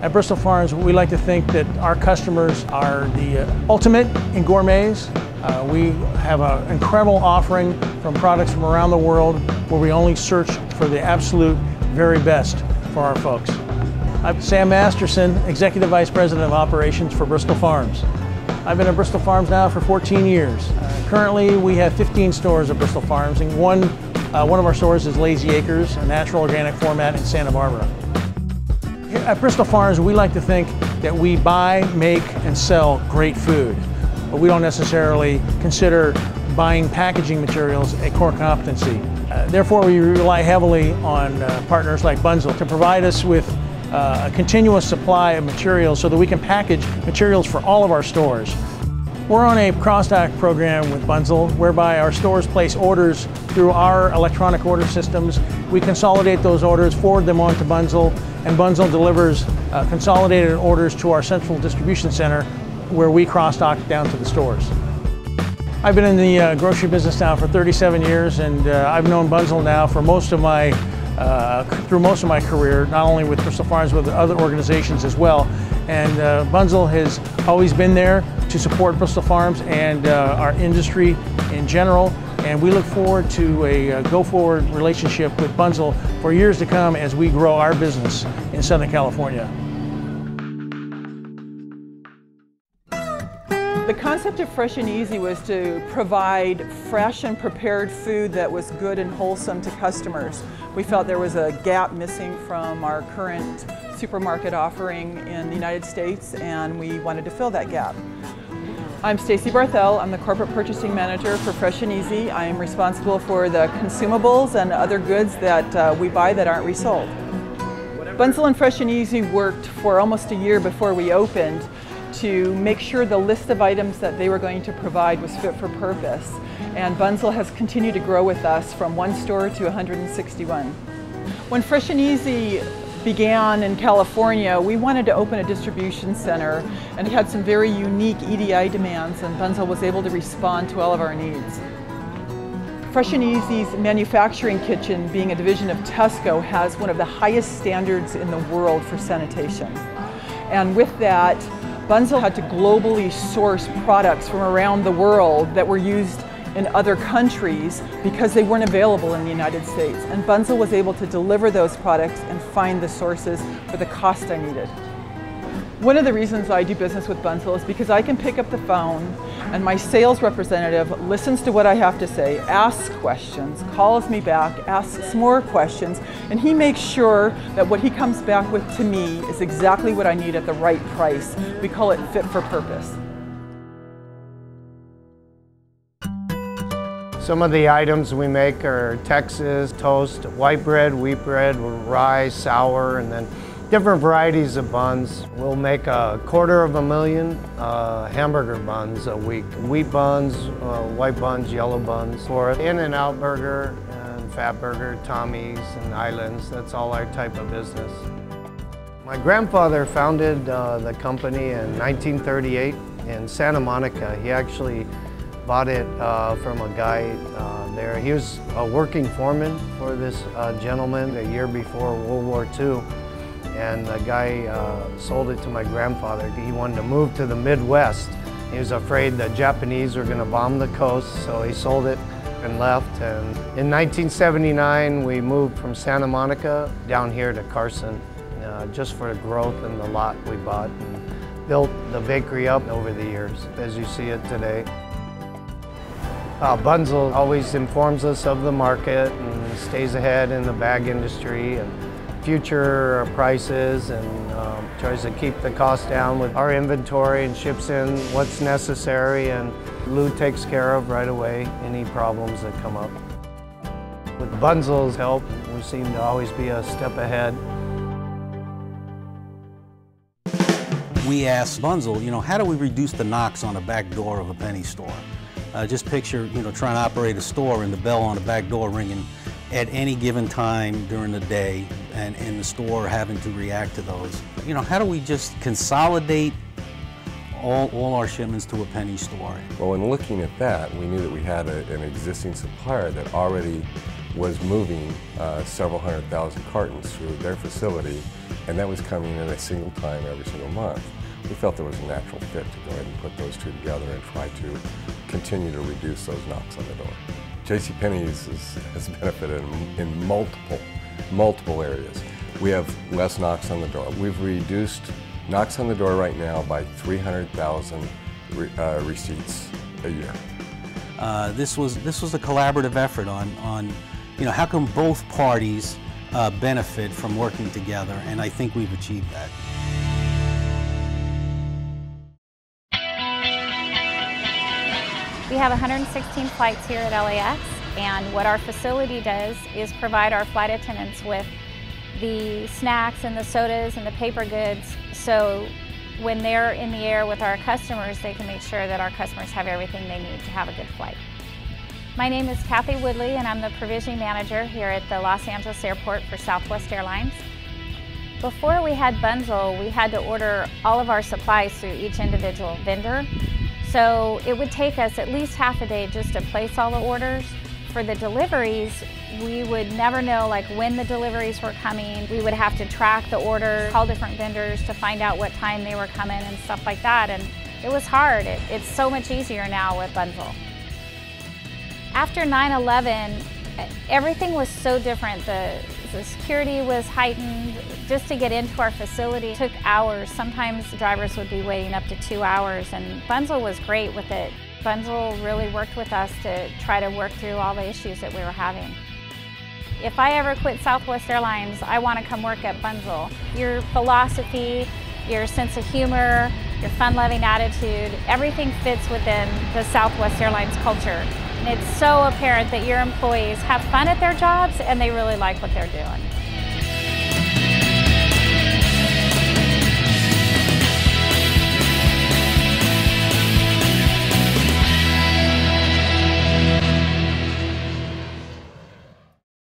At Bristol Farms, we like to think that our customers are the ultimate in gourmets. We have an incredible offering from products from around the world where we only search for the absolute very best for our folks. I'm Sam Masterson, Executive Vice President of Operations for Bristol Farms. I've been at Bristol Farms now for 14 years. Currently, we have 15 stores at Bristol Farms, and one of our stores is Lazy Acres, a natural organic format in Santa Barbara. At Bristol Farms, we like to think that we buy, make, and sell great food, but we don't necessarily consider buying packaging materials a core competency. Therefore, we rely heavily on partners like Bunzl to provide us with a continuous supply of materials so that we can package materials for all of our stores. We're on a cross-dock program with Bunzl, whereby our stores place orders through our electronic order systems. We consolidate those orders, forward them on to Bunzl, and Bunzl delivers consolidated orders to our central distribution center where we cross-dock down to the stores. I've been in the grocery business now for 37 years, and I've known Bunzl now for through most of my career, not only with Bristol Farms, but with other organizations as well. And Bunzl has always been there to support Bristol Farms and our industry in general. And we look forward to a go-forward relationship with Bunzl for years to come as we grow our business in Southern California. The concept of Fresh and Easy was to provide fresh and prepared food that was good and wholesome to customers. We felt there was a gap missing from our current supermarket offering in the United States, and we wanted to fill that gap. I'm Stacy Barthel. I'm the Corporate Purchasing Manager for Fresh and Easy. I am responsible for the consumables and other goods that we buy that aren't resold. Bunzl and Fresh and Easy worked for almost a year before we opened to make sure the list of items that they were going to provide was fit for purpose. And Bunzl has continued to grow with us from one store to 161. When Fresh and Easy began in California, we wanted to open a distribution center, and it had some very unique EDI demands, and Bunzl was able to respond to all of our needs. Fresh and Easy's manufacturing kitchen, being a division of Tesco, has one of the highest standards in the world for sanitation. And with that, Bunzl had to globally source products from around the world that were used in other countries because they weren't available in the United States. And Bunzl was able to deliver those products and find the sources for the cost I needed. One of the reasons I do business with Bunzl is because I can pick up the phone and my sales representative listens to what I have to say, asks questions, calls me back, asks more questions, and he makes sure that what he comes back with to me is exactly what I need at the right price. We call it fit for purpose. Some of the items we make are Texas, toast, white bread, wheat bread, rye, sour, and then different varieties of buns. We'll make 250,000 hamburger buns a week. Wheat buns, white buns, yellow buns. For In-N-Out Burger and Fat Burger, Tommy's and Islands, that's all our type of business. My grandfather founded the company in 1938 in Santa Monica. He actually bought it from a guy there. He was a working foreman for this gentleman a year before World War II. And the guy sold it to my grandfather. He wanted to move to the Midwest. He was afraid the Japanese were going to bomb the coast, so he sold it and left. And in 1979, we moved from Santa Monica down here to Carson, just for the growth and the lot we bought, and built the bakery up over the years, as you see it today. Bunzl always informs us of the market and stays ahead in the bag industry and future prices, and tries to keep the cost down with our inventory and ships in what's necessary, and Lou takes care of right away any problems that come up. With Bunzl's help, we seem to always be a step ahead. We asked Bunzl, how do we reduce the knocks on the back door of a penny store? Just picture, trying to operate a store and the bell on the back door ringing at any given time during the day, and in the store having to react to those. How do we just consolidate all our shipments to a penny store? Well, in looking at that, we knew that we had an existing supplier that already was moving several 100,000 cartons through their facility and that was coming in a single time every single month. We felt there was a natural fit to go ahead and put those two together and try to continue to reduce those knocks on the door. JCPenney's has benefited in multiple areas. We have less knocks on the door. We've reduced knocks on the door right now by 300,000 receipts a year. This was a collaborative effort on how can both parties benefit from working together, and I think we've achieved that. We have 116 flights here at LAX, and what our facility does is provide our flight attendants with the snacks and the sodas and the paper goods, so when they're in the air with our customers, they can make sure that our customers have everything they need to have a good flight. My name is Kathy Woodley, and I'm the provisioning manager here at the Los Angeles Airport for Southwest Airlines. Before we had Bunzl, we had to order all of our supplies through each individual vendor. So it would take us at least half a day just to place all the orders. For the deliveries, we would never know when the deliveries were coming. We would have to track the orders, call different vendors to find out what time they were coming and stuff like that. And it was hard. It's so much easier now with Bunzl. After 9/11, everything was so different. The security was heightened. Just to get into our facility took hours. Sometimes drivers would be waiting up to 2 hours, and Bunzl was great with it. Bunzl really worked with us to try to work through all the issues that we were having. If I ever quit Southwest Airlines, I want to come work at Bunzl. Your philosophy, your sense of humor, your fun-loving attitude, everything fits within the Southwest Airlines culture. And it's so apparent that your employees have fun at their jobs and they really like what they're doing.